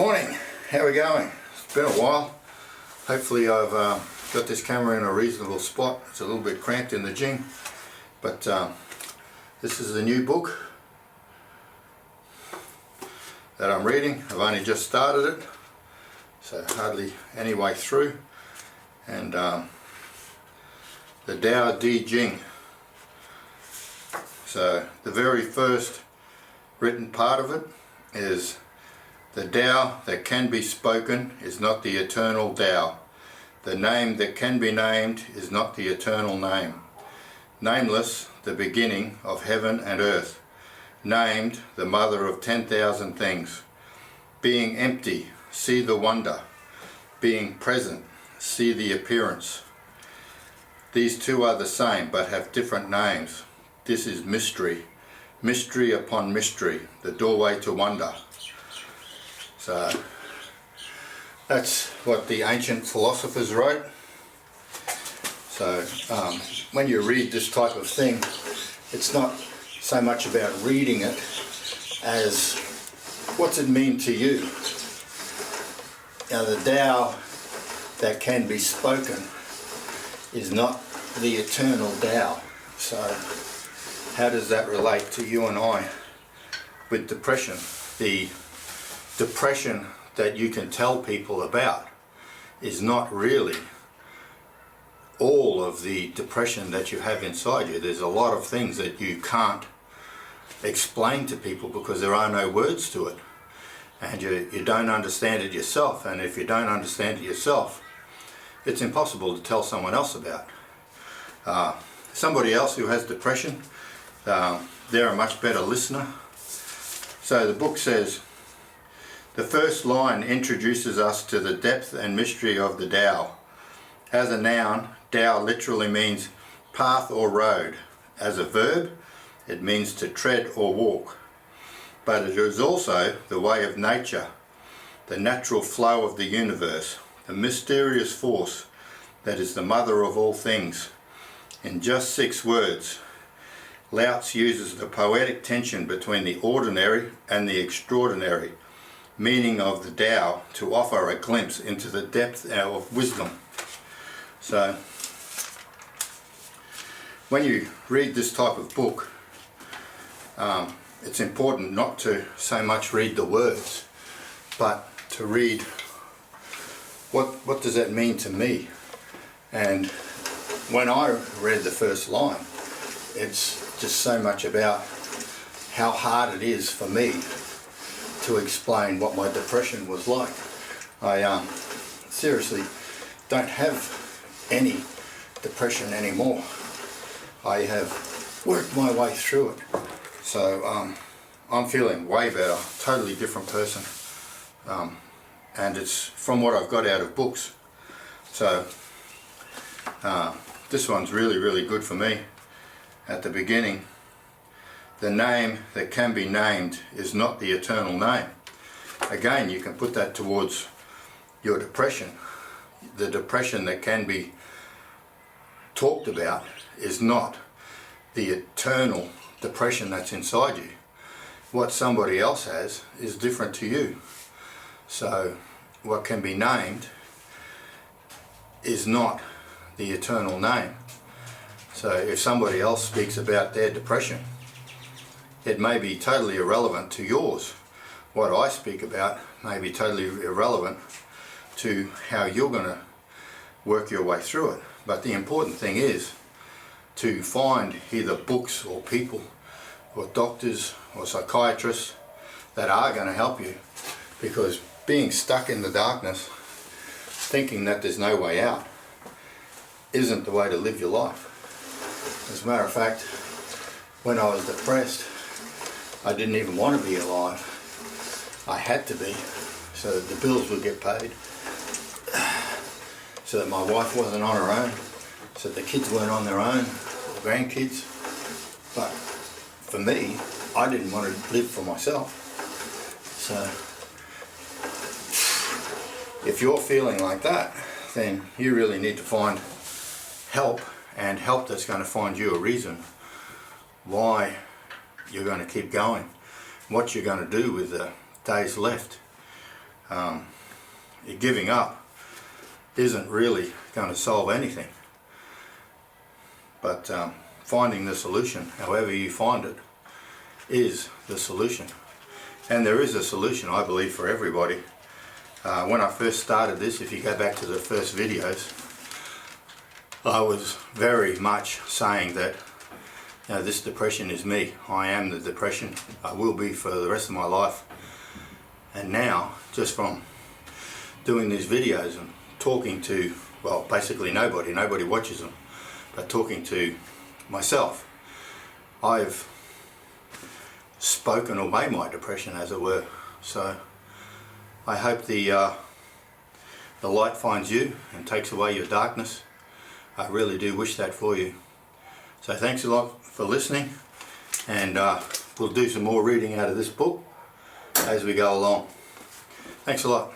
Morning, how are we going? It's been a while. Hopefully I've got this camera in a reasonable spot. It's a little bit cramped in the jing, but this is a new book that I'm reading. I've only just started it, so hardly any way through, and the Tao Te Ching. So the very first written part of it is: the Tao that can be spoken is not the eternal Tao. The name that can be named is not the eternal name. Nameless, the beginning of heaven and earth. Named, the mother of 10,000 things. Being empty, see the wonder. Being present, see the appearance. These two are the same, but have different names. This is mystery. Mystery upon mystery, the doorway to wonder. So that's what the ancient philosophers wrote. So when you read this type of thing, it's not so much about reading it as what's it mean to you. Now, the Tao that can be spoken is not the eternal Tao. So how does that relate to you and I with depression? The depression that you can tell people about is not really all of the depression that you have inside you. There's a lot of things that you can't explain to people because there are no words to it, and you don't understand it yourself, and if you don't understand it yourself, it's impossible to tell someone else about. Somebody else who has depression, they're a much better listener. So the book says, the first line introduces us to the depth and mystery of the Tao. As a noun, Tao literally means path or road. As a verb, it means to tread or walk. But it is also the way of nature, the natural flow of the universe, the mysterious force that is the mother of all things. In just 6 words, Lao Tzu uses the poetic tension between the ordinary and the extraordinary meaning of the Tao to offer a glimpse into the depth of wisdom. So when you read this type of book, it's important not to so much read the words, but to read what does that mean to me. And when I read the first line, it's just so much about how hard it is for me to explain what my depression was like. I seriously don't have any depression anymore. I have worked my way through it. So I'm feeling way better, totally different person. And it's from what I've got out of books. So this one's really, really good for me. At the beginning, the name that can be named is not the eternal name. Again, you can put that towards your depression. The depression that can be talked about is not the eternal depression that's inside you. What somebody else has is different to you. So what can be named is not the eternal name. So if somebody else speaks about their depression, it may be totally irrelevant to yours. What I speak about may be totally irrelevant to how you're going to work your way through it. But the important thing is to find either books or people or doctors or psychiatrists that are going to help you, because being stuck in the darkness, thinking that there's no way out, isn't the way to live your life. As a matter of fact, when I was depressed, I didn't even want to be alive. I had to be, so that the bills would get paid, so that my wife wasn't on her own, so that the kids weren't on their own, or grandkids. But for me, I didn't want to live for myself. So if you're feeling like that, then you really need to find help, and help that's going to find you a reason why you're going to keep going, what you're going to do with the days left. giving up isn't really going to solve anything. But finding the solution, however you find it, is the solution. And there is a solution, I believe, for everybody. When I first started this, if you go back to the first videos, I was very much saying that, you know, this depression is me. I am the depression. I will be for the rest of my life. And now, just from doing these videos and talking to, well, basically nobody watches them, but talking to myself, I've spoken away my depression, as it were. So I hope the light finds you and takes away your darkness. I really do wish that for you. So thanks a lot for listening, and we'll do some more reading out of this book as we go along. Thanks a lot.